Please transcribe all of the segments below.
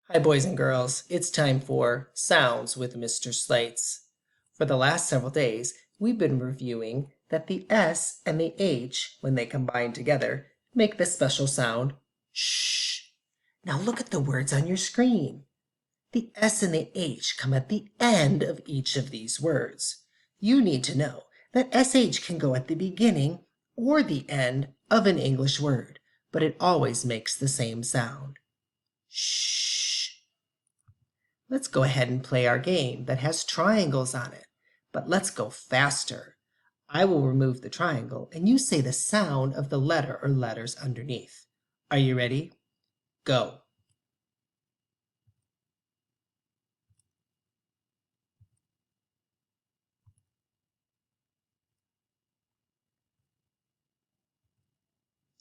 Hi, boys and girls. It's time for Sounds with Mr. Slates. For the last several days, we've been reviewing that the S and the H, when they combine together, make the special sound shh. Now look at the words on your screen. The S and the H come at the end of each of these words. You need to know that SH can go at the beginning or the end of an English word, but it always makes the same sound. Shh. Let's go ahead and play our game that has triangles on it, but let's go faster. I will remove the triangle and you say the sound of the letter or letters underneath. Are you ready? Go.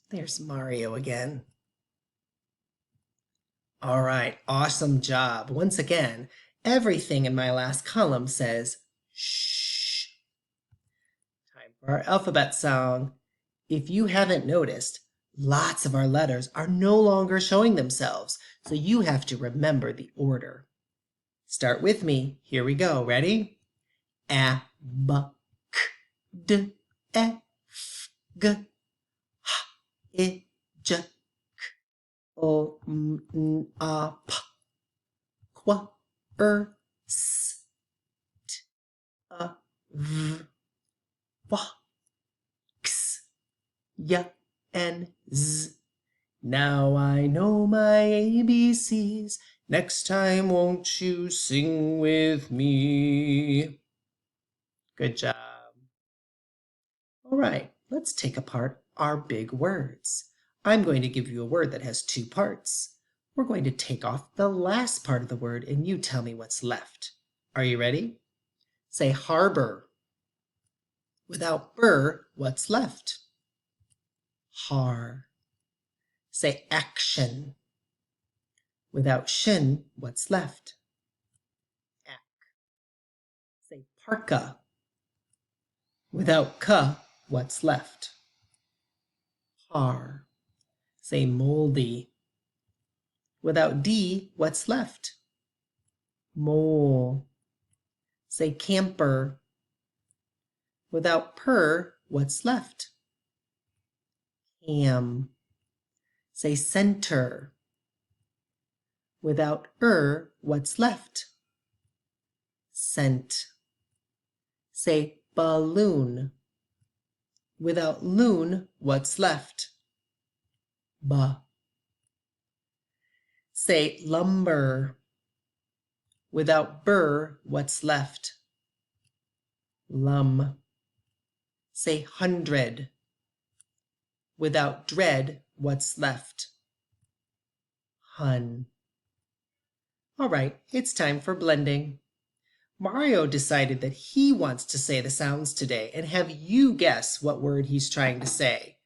There's Mario again. All right, awesome job. Once again, everything in my last column says shh. Time for our alphabet song. If you haven't noticed, lots of our letters are no longer showing themselves, so you have to remember the order. Start with me. Here we go. Ready? A, B, K, D, E, F, G, H, I, J, K, O, M, N, A, P, Q, R, S, T, U, V, W, X, Y, and Z. Now I know my ABCs. Next time, won't you sing with me? Good job. All right, let's take apart our big words. I'm going to give you a word that has two parts. We're going to take off the last part of the word and you tell me what's left. Are you ready? Say harbor. Without burr, what's left? Har. Say action. Without shin, what's left? Ack. Say parka. Without ka, what's left? Par. Say moldy. Without D, what's left? Mole. Say camper. Without per, what's left? Cam. Say center. Without what's left? Scent. Say balloon. Without loon, what's left? Ba. Say lumber. Without burr, what's left? Lum. Say 100. Without dread, what's left? Hun. All right, it's time for blending. Mario decided that he wants to say the sounds today and have you guess what word he's trying to say.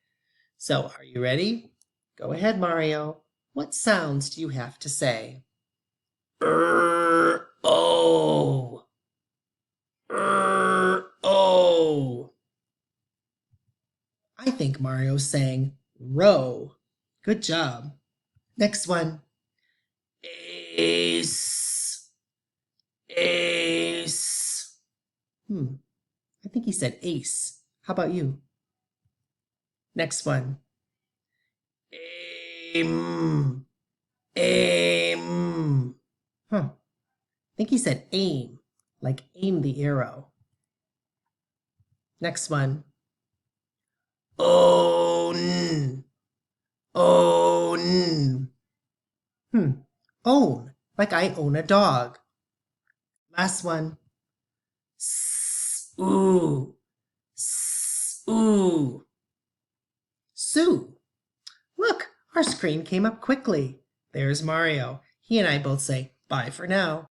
So, are you ready? Go ahead, Mario. What sounds do you have to say? Oh. Oh. I think Mario's saying row. Good job. Next one. Ace. Ace. I think he said ace. How about you? Next one. Aim. Aim. I think he said aim, like aim the arrow. Next one. Own. Own. Own, like I own a dog. Last one. Ooh. Ooh. Sue. Look, our screen came up quickly. There's Mario. He and I both say bye for now.